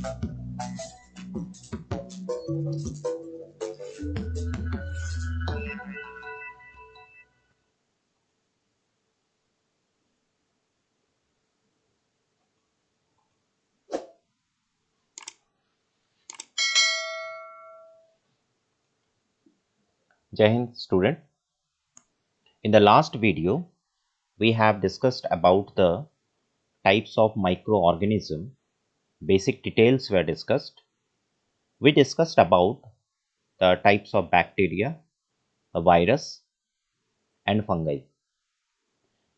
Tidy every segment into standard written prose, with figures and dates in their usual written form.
Jai Hind student. In the last video, we have discussed about the types of microorganism. Basic details were discussed. We discussed about the types of bacteria, a virus, and fungi.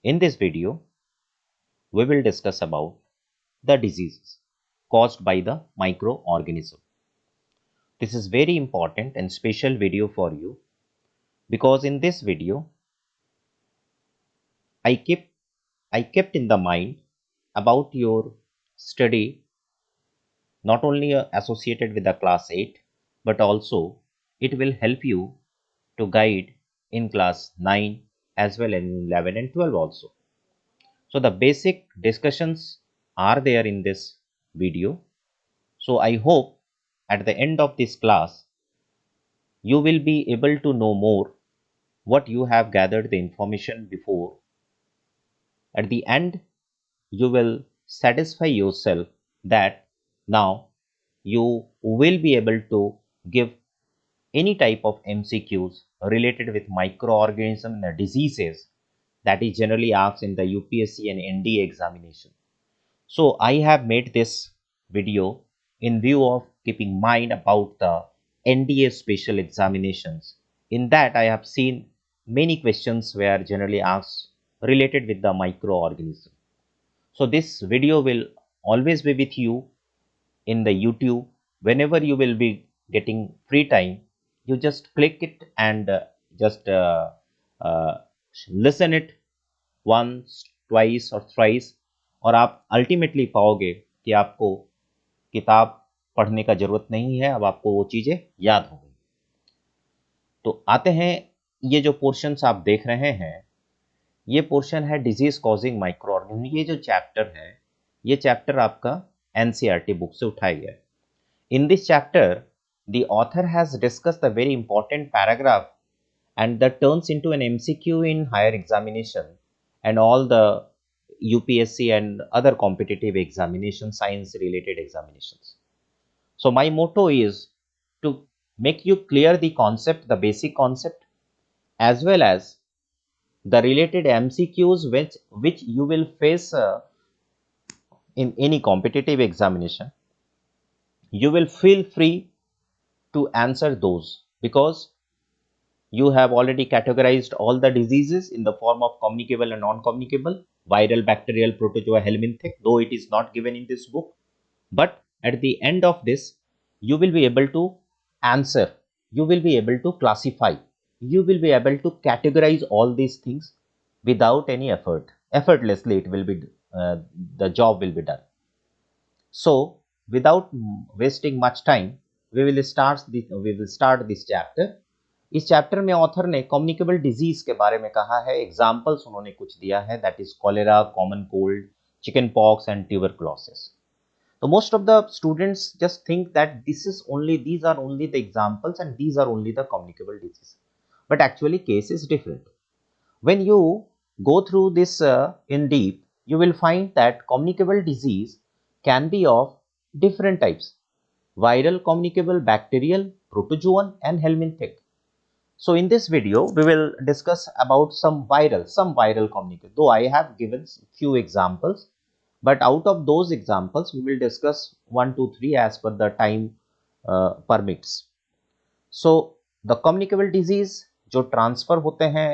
In this video, we will discuss about the diseases caused by the microorganism. This is very important and special video for you because in this video, I kept in the mind about your study not only associated with the class 8 but also it will help you to guide in class 9 as well as in 11 and 12 also. So the basic discussions are there in this video. So I hope at the end of this class you will be able to know more what you have gathered the information before. At the end you will satisfy yourself that now you will be able to give any type of MCQs related with microorganism and diseases that is generally asked in the UPSC and NDA examination. So I have made this video in view of keeping mind about the NDA special examinations. In that I have seen many questions were generally asked related with the microorganism. So this video will always be with you in the YouTube. Whenever you will be getting free time, you just click it and just uh, listen it once, twice or thrice और आप ultimately पाओगे कि आपको किताब पढ़ने का जरूरत नहीं है, अब आपको वो चीजें याद हो गई। तो आते हैं, ये जो पोर्शंस आप देख रहे हैं ये पोर्शन है डिजीज कॉजिंग माइक्रोऑर्गेनिज्म। ये जो चैप्टर है ये चैप्टर आपका एनसीईआरटी बुक से उठाया गया है। In this chapter, the author has discussed a very important paragraph and that turns into an MCQ in higher examination and all the UPSC and other competitive examinations, science related examinations. So my motto is to make you clear the concept, the basic concept, as well as the related MCQs which you will face in any competitive examination. You will feel free to answer those because you have already categorized all the diseases in the form of communicable and non-communicable, viral, bacterial, protozoa, helminthic, though it is not given in this book. But at the end of this, you will be able to answer, you will be able to classify, you will be able to categorize all these things without any effort. Effortlessly, it will be the job will be done. So, without wasting much time, we will start this chapter. इस chapter में author ने communicable disease के बारे में कहा है। Examples उन्होंने कुछ दिया है, that is cholera, common cold, chicken pox and tuberculosis. तो most of the students just think that these are only the examples and these are only the communicable disease, but actually case is different. When you go through this in deep, you will find that communicable disease can be of different types: viral, communicable, bacterial, protozoan and helminthic. So in this video we will discuss about some viral communicable, though I have given few examples, but out of those examples we will discuss 1 2 3 as per the time permits. So the communicable disease जो transfer होते हैं,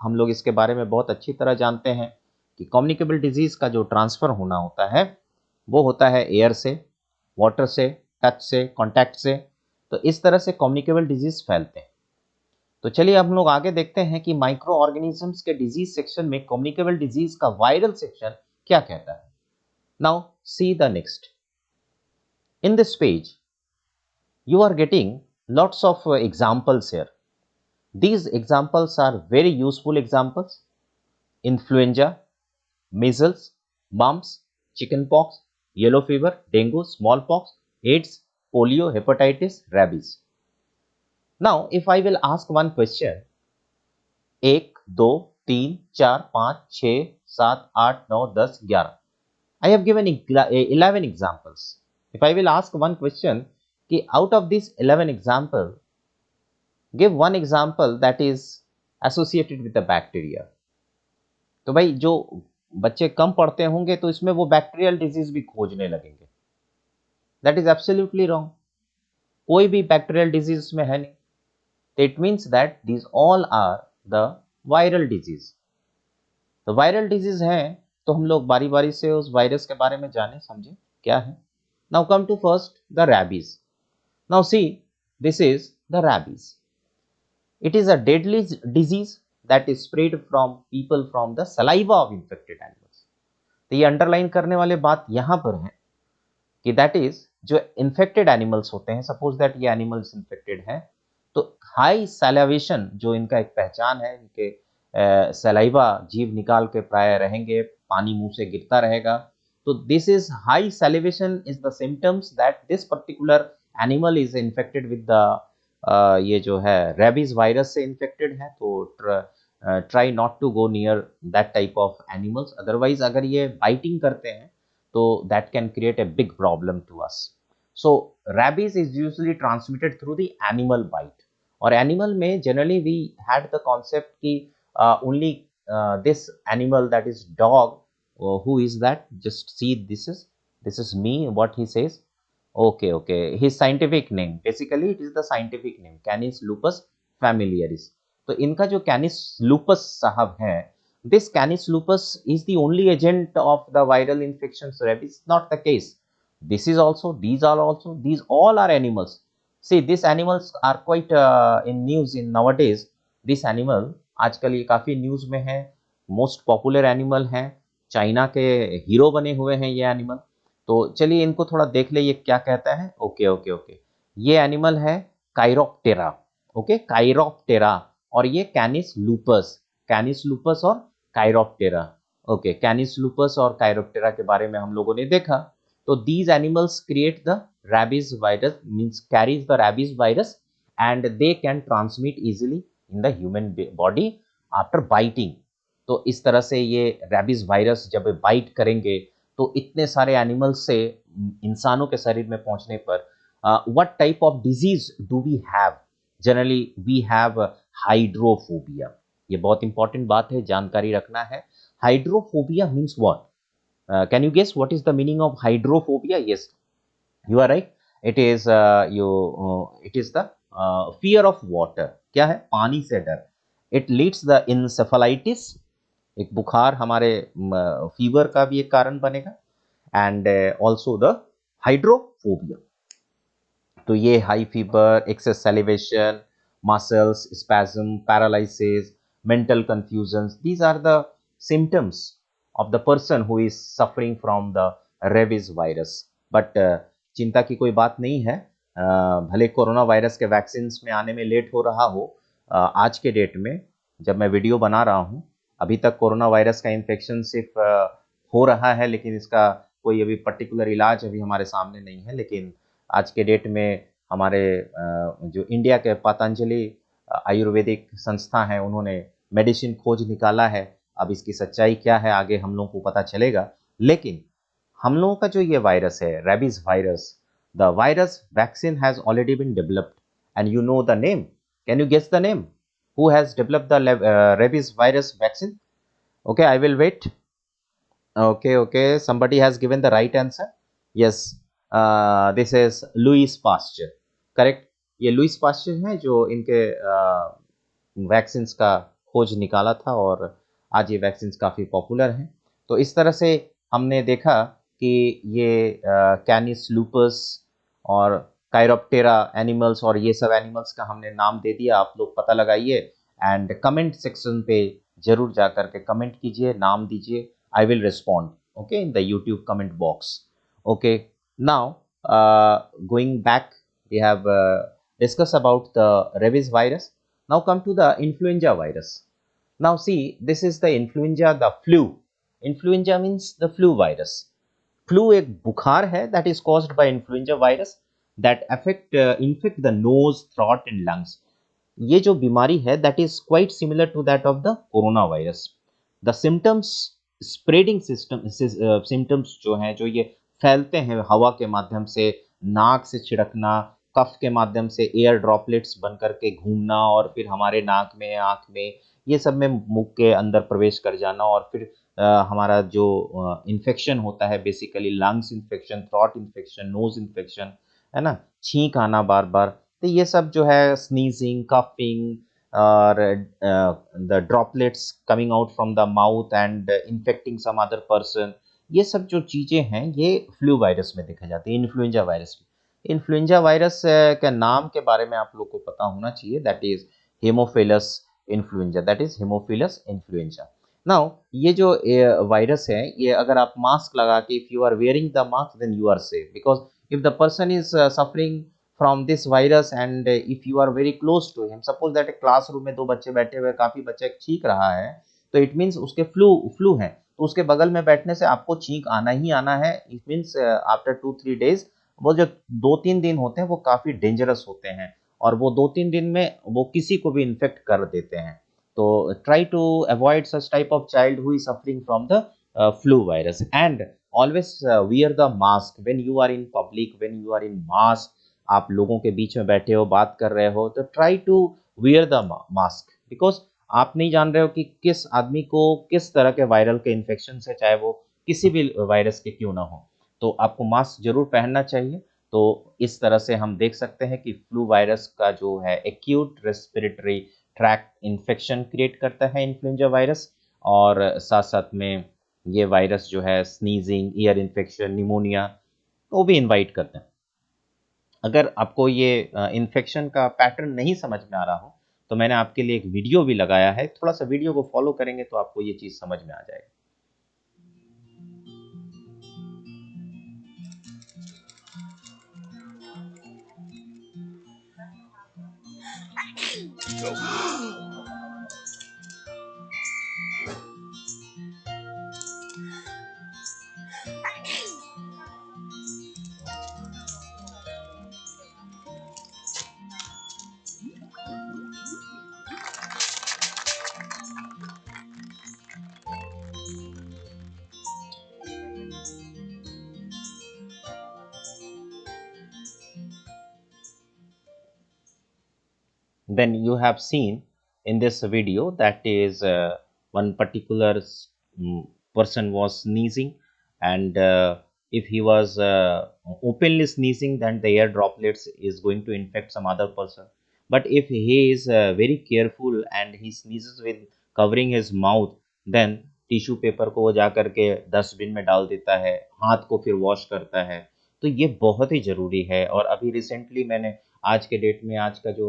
हम लोग इसके बारे में बहुत अच्छी तरह जानते हैं कि कम्युनिकेबल डिजीज का जो ट्रांसफर होना होता है वो होता है एयर से, वाटर से, टच से, कांटेक्ट से। तो इस तरह से कम्युनिकेबल डिजीज फैलते हैं। तो चलिए हम लोग आगे देखते हैं कि माइक्रो ऑर्गेनिजम्स के डिजीज सेक्शन में कम्युनिकेबल डिजीज का वायरल सेक्शन क्या कहता है। Now see the next. In this page you are getting lots of examples here. These examples are very useful examples: influenza, measles, mumps, chickenpox, yellow fever, dengue, smallpox, AIDS, polio, hepatitis, rabies. Now, if I will ask one question, 1, 2, 3, 4, 5, 6, 7, 8, 9, 10, 11. I have given 11 examples. If I will ask one question, कि out of these 11 example, give one example that is associated with the bacteria. तो भाई जो बच्चे कम पढ़ते होंगे तो इसमें वो बैक्टीरियल डिजीज भी खोजने लगेंगे. That is absolutely wrong. कोई भी बैक्टीरियल डिजीज में है नहीं. It means that these all are the viral disease. तो वायरल डिजीज हैं तो हम लोग बारी बारी से उस वायरस के बारे में जाने समझे क्या है. Now come to first the rabies. Now see, this is the rabies. It is a deadly disease that is spread from people from the saliva of infected animals. तो ये अंडरलाइन करने वाले बात यहाँ पर है कि दैट इज जो इन्फेक्टेड एनिमल्स होते हैं, सपोज दैट ये एनिमल्स इन्फेक्टेड हैं, तो हाई सैलिवेशन जो इनका एक पहचान है, इनके सलाइवा जीभ निकाल के प्राय रहेंगे, पानी मुंह से गिरता रहेगा. तो this is high salivation is the symptoms that this particular animal is infected with the ये जो है रेबीज वायरस से इन्फेक्टेड है. तो try not to go near that type of animals. Otherwise अगर ये बाइटिंग करते हैं तो that can create a big problem to us. So rabies is usually transmitted through the animal bite. और animal में generally we had the concept कि only this animal that is dog. Who is that? Just see, this is me, what he says. Okay. His scientific name, basically it is the scientific name, Canis lupus familiaris. तो इनका जो Canis lupus साहब है, this Canis lupus is the only agent of the viral infections rabies. Not the case. This is also, these are also, these all are animals. See, these animals are quite in news in nowadays. This animal आजकल ये काफी news में है. Most popular animal है. China के hero बने हुए हैं ये एनिमल. तो चलिए इनको थोड़ा देख ले ये क्या कहता है. ओके. ये एनिमल है काइरोप्टेरा. ओके, काइरोप्टेरा. और ये कैनिस लूपस और काइरोप्टेरा. ओके, कैनिस लूपस और काइरोप्टेरा के बारे में हम लोगों ने देखा. तो these animals create the rabies virus, means carries the rabies virus, and they can transmit easily in the human body after biting. तो इस तरह से ये रैबीज वायरस जब बाइट करेंगे तो इतने सारे एनिमल्स से इंसानों के शरीर में पहुंचने पर what type of disease do we have? Generally we have hydrophobia. ये बहुत इंपॉर्टेंट बात है, जानकारी रखना है. Hydrophobia means what? Can you guess what is the meaning of hydrophobia? Yes, you are right. It is the fear of water. क्या है? पानी से डर. It leads the encephalitis. एक बुखार हमारे फीवर का भी एक कारण बनेगा. And also the hydrophobia. तो ये high fever, excess salivation, muscles spasm, paralysis, mental confusion, these are the symptoms of the person who is suffering from the rabies virus. But चिंता की कोई बात नहीं है. भले कोरोना वायरस के वैक्सीन में आने में लेट हो रहा हो, आज के डेट में जब मैं वीडियो बना रहा हूँ, अभी तक कोरोना वायरस का इन्फेक्शन सिर्फ हो रहा है, लेकिन इसका कोई अभी पर्टिकुलर इलाज अभी हमारे सामने नहीं है. लेकिन आज के डेट में हमारे जो इंडिया के पतंजलि आयुर्वेदिक संस्था है, उन्होंने मेडिसिन खोज निकाला है. अब इसकी सच्चाई क्या है आगे हम लोगों को पता चलेगा. लेकिन हम लोगों का जो ये वायरस है, rabies virus, the virus vaccine has already been developed and you know the name. Can you guess the name? Who has developed the rabies virus vaccine? Okay, I will wait. Okay. Somebody has given the right answer. Yes, this is Louis Pasteur. Correct. ये Louis Pasteur है जो इनके vaccine का खोज निकाला था, और आज ये वैक्सीन काफ़ी पॉपुलर हैं. तो इस तरह से हमने देखा कि ये कैनिस लूपस और काइरोप्टेरा एनिमल्स और ये सब एनिमल्स का हमने नाम दे दिया. आप लोग पता लगाइए एंड कमेंट सेक्शन पे जरूर जा करके कमेंट कीजिए, नाम दीजिए. I will respond okay in the YouTube comment box. Okay, now going back, we have discussed about the rabies virus. Now come to the influenza virus. Now see, this is the influenza, the flu. Influenza means the flu virus. Flu एक बुखार है that is caused by influenza virus that infect the nose, throat and lungs. ये जो बीमारी है that is quite similar to that of the corona virus. The symptoms, spreading system symptoms जो हैं, जो ये फैलते हैं हवा के माध्यम से, नाक से छिड़कना, कफ के माध्यम से एयर ड्रॉपलेट्स बन करके घूमना और फिर हमारे नाक में, आँख में, ये सब में मुंह के अंदर प्रवेश कर जाना और फिर हमारा जो इन्फेक्शन होता है basically lungs infection, throat infection, nose infection, है ना, छींक आना बार बार, तो ये सब जो है स्नीजिंग, कफिंग और the droplets coming out from the mouth and infecting some other person, ये सब जो चीज़ें हैं ये फ्लू वायरस में देखा जाती है, इन्फ्लुएंजा वायरस में। इन्फ्लुएंजा वायरस के नाम के बारे में आप लोग को पता होना चाहिए, that is Haemophilus influenza, that is Haemophilus influenza. Now ये जो वायरस है, ये अगर आप मास्क लगा के, if you are wearing the mask then you are safe, because if the person is suffering from this virus and if you are very close to him, suppose that एक classroom में दो बच्चे बैठे हुए, काफी बच्चा छींक रहा है, तो इट मीन्स उसके फ्लू है, तो उसके बगल में बैठने से आपको छींक आना ही आना है। इट मीन्स आफ्टर 2-3 days, वो जो 2-3 दिन होते हैं वो काफी डेंजरस होते हैं और वो 2-3 दिन में वो किसी को भी इन्फेक्ट कर देते हैं। तो try to avoid such type of child who is suffering from the flu virus and always wear the mask when you are in public, when you are in mask, आप लोगों के बीच में बैठे हो, बात कर रहे हो, तो try to wear the mask, because आप नहीं जान रहे हो कि किस आदमी को किस तरह के वायरल के इन्फेक्शन से, चाहे वो किसी भी वायरस के क्यों ना हो, तो आपको मास्क जरूर पहनना चाहिए। तो इस तरह से हम देख सकते हैं कि फ्लू वायरस का जो है acute respiratory tract infection create करता है इन्फ्लुएंजा वायरस, और साथ साथ में ये वायरस जो है स्नीजिंग, ईयर इन्फेक्शन, निमोनिया वो भी इन्वाइट करते हैं। अगर आपको ये इन्फेक्शन का पैटर्न नहीं समझ में आ रहा हो, तो मैंने आपके लिए एक वीडियो भी लगाया है, थोड़ा सा वीडियो को फॉलो करेंगे तो आपको ये चीज़ समझ में आ जाएगा। Then you have seen in this video that is one particular person was sneezing, and if he was openly sneezing, then the air droplets is going to infect some other person. But if he is very careful and he sneezes with covering his mouth, then tissue paper को वो जा करके dustbin में डाल देता है, हाथ को फिर वॉश करता है। तो ये बहुत ही ज़रूरी है। और अभी रिसेंटली मैंने आज के डेट में, आज का जो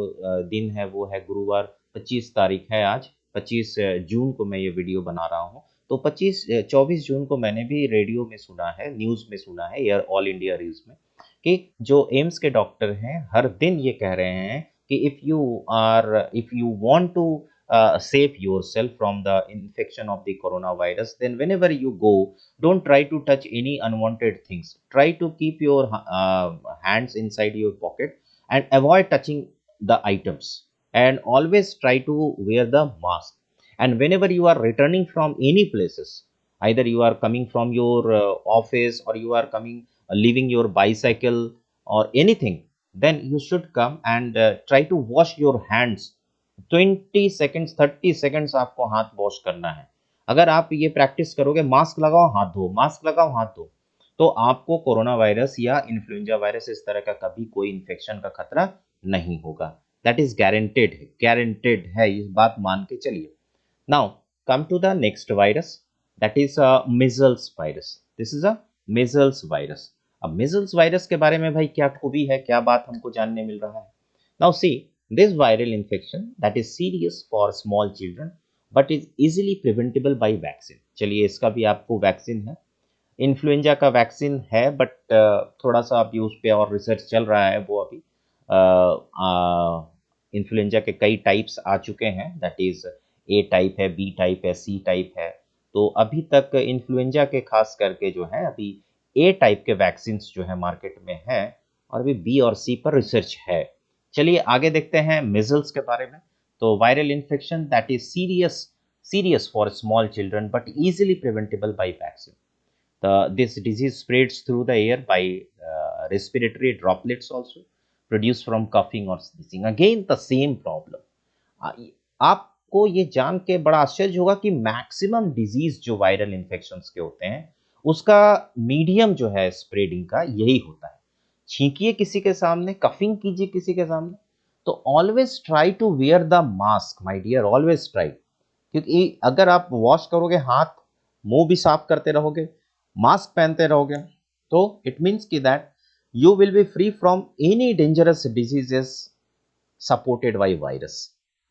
दिन है वो है गुरुवार, 25 तारीख है आज, 25 जून को मैं ये वीडियो बना रहा हूँ। तो 24 जून को मैंने भी रेडियो में सुना है, न्यूज़ में सुना है, या ऑल इंडिया न्यूज़ में, कि जो एम्स के डॉक्टर हैं हर दिन ये कह रहे हैं कि if you want to save yourself from the infection of the coronavirus, then whenever you go, don't try to touch any unwanted things. Try to keep your hands inside your pocket and avoid touching the items, and always try to wear the mask. And whenever you are returning from any places, either you are coming from your office, or you are coming leaving your bicycle or anything, then you should come and try to wash your hands 20 seconds, 30 seconds आपको हाथ wash करना है। अगर आप ये practice करोगे, mask लगाओ हाथ धो, मास्क लगाओ हाथ धो, तो आपको कोरोना वायरस या इन्फ्लुएंजा वायरस इस तरह का कभी कोई इन्फेक्शन का खतरा नहीं होगा। दैट इज गारंटेड है, इस बात मान के चलिए। Now come to the next virus, that is measles virus. This is a measles virus. अब मिजल्स वायरस के बारे में भाई क्या खूबी है, क्या बात हमको जानने मिल रहा है। Now see, this viral infection that is serious for small children but is easily preventable by vaccine। चलिए, इसका भी आपको वैक्सीन है। इन्फ्लुएंजा का वैक्सीन है, बट थोड़ा सा अभी उस पर और रिसर्च चल रहा है। वो अभी इन्फ्लुएंजा के कई टाइप्स आ चुके हैं, दैट इज ए टाइप है, बी टाइप है, सी टाइप है। तो अभी तक इन्फ्लुएंजा के खास करके जो है अभी ए टाइप के वैक्सीन जो है मार्केट में है, और अभी बी और सी पर रिसर्च है। चलिए आगे देखते हैं मिजल्स के बारे में। तो viral infection that is serious for small children but easily preventable by vaccine. This disease spreads through the air by respiratory droplets also produced from coughing or sneezing. Again, the same problem. आपको ये जान के बड़ा आश्चर्य होगा कि maximum disease जो viral infections के होते हैं उसका मीडियम जो है स्प्रेडिंग का यही होता है। छींकिए किसी के सामने, कफिंग कीजिए किसी के सामने, तो always try to wear the mask my dear, always try. क्योंकि अगर आप वॉश करोगे हाथ, मुंह भी साफ करते रहोगे, मास्क पहनते रहोगे, तो इट मीन्स कि that you will be free from any dangerous diseases supported by virus.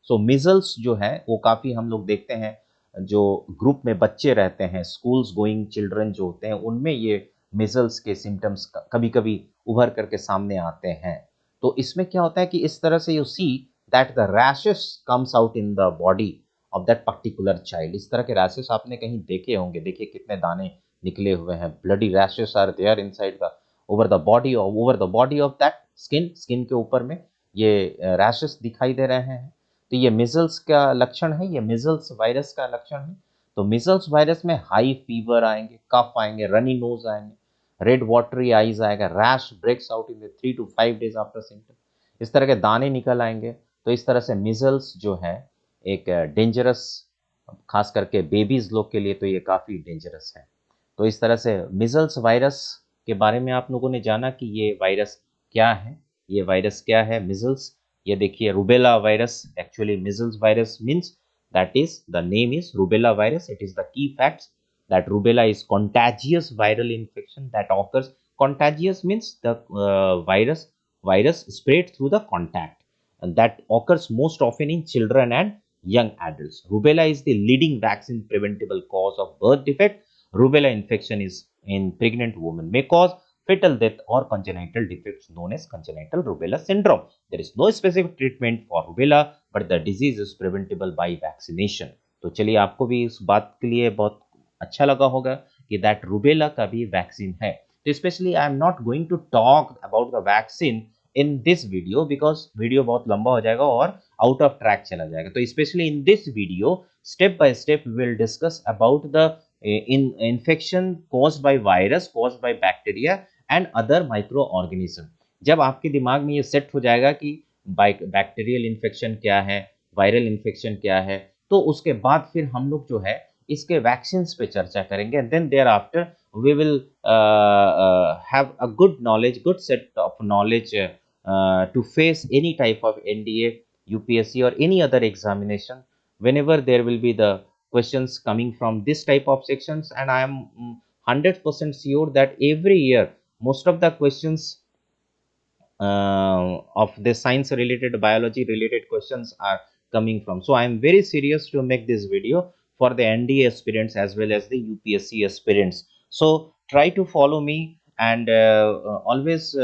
So measles जो है वो काफ़ी हम लोग देखते हैं, जो ग्रुप में बच्चे रहते हैं, स्कूल्स गोइंग चिल्ड्रन जो होते हैं, उनमें ये मिजल्स के सिम्टम्स कभी कभी उभर करके सामने आते हैं। तो इसमें क्या होता है कि इस तरह से you see that the rashes comes out in the body of that particular child. इस तरह के रैशेस आपने कहीं देखे होंगे, देखिए कितने दाने निकले हुए हैं, bloody rashes are there inside the over the body of that skin के ऊपर में ये रैशेस दिखाई दे रहे हैं। तो ये मिजल्स का लक्षण है, ये मिजल्स वायरस का लक्षण है। तो मिजल्स वायरस में हाई फीवर आएंगे, कफ आएंगे, रनी नोज आएंगे, रेड वाटरी आइज आएगा, rash breaks out in the 3 to 5 days after symptom, इस तरह के दाने निकल आएंगे। तो इस तरह से मिजल्स जो है एक डेंजरस, खास करके बेबीज लोग के लिए तो ये काफ़ी डेंजरस है। तो इस तरह से मिजल्स वायरस के बारे में आप लोगों ने जाना कि ये वायरस क्या है। ये वायरस क्या है मिजल्स, ये देखिए rubella virus, actually measles virus means that is the name is rubella virus. It is the key facts that rubella is contagious viral infection that occurs. Contagious means the virus spread through the contact, and that occurs most often in children and young adults. Rubella is the leading vaccine preventable cause of birth defect. Rubella infection is in pregnant women may cause fetal death or congenital defects known as congenital rubella syndrome. There is no specific treatment for rubella, but the disease is preventable by vaccination. तो चलिए आपको भी इस बात के लिए बहुत अच्छा लगा होगा कि दैट रूबेला का भी वैक्सीन है। तो specially I am not going to talk about the vaccine in this video because video बहुत लंबा हो जाएगा और आउट ऑफ ट्रैक चला जाएगा। तो specially in this video step by step we will discuss about the infection caused by virus, caused by bacteria and other microorganism। जब आपके दिमाग में ये सेट हो जाएगा कि बैक्टीरियल इन्फेक्शन क्या है, वायरल इन्फेक्शन क्या है, तो उसके बाद फिर हम लोग जो है इसके वैक्सीन पे चर्चा करेंगे। And then thereafter we will have a good knowledge, good set of knowledge to face any type of NDA, UPSC or any other examination whenever there will be the questions coming from this type of sections. And I am 100% sure that every year most of the questions of the science related, biology related questions are coming from. So I am very serious to make this video for the NDA aspirants as well as the UPSC aspirants. So try to follow me and always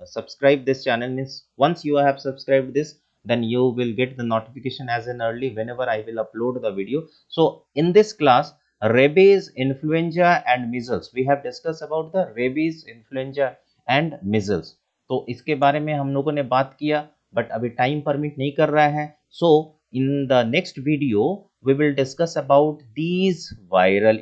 subscribe this channel. Means once you have subscribed this, then you will get the notification as an early whenever I will upload the video. So in this class, rabies, influenza and measles, we have discussed about the rabies, influenza and measles। तो इसके बारे में हम लोगों ने बात किया, but अभी टाइम परमिट नहीं कर रहा है। So in the next video we will discuss about these viral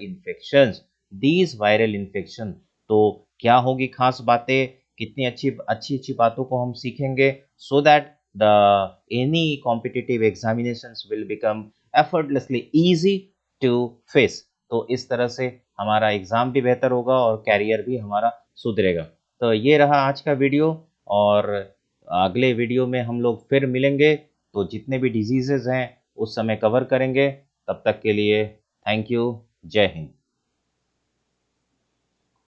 infection. तो क्या होगी खास बातें, कितनी अच्छी बातों को हम सीखेंगे, so that the any competitive examinations will become effortlessly easy to face. तो इस तरह से हमारा एग्जाम भी बेहतर होगा और कैरियर भी हमारा सुधरेगा। तो ये रहा आज का वीडियो, और अगले वीडियो में हम लोग फिर मिलेंगे। तो जितने भी डिजीजेज हैं उस समय कवर करेंगे। तब तक के लिए थैंक यू, जय हिंद।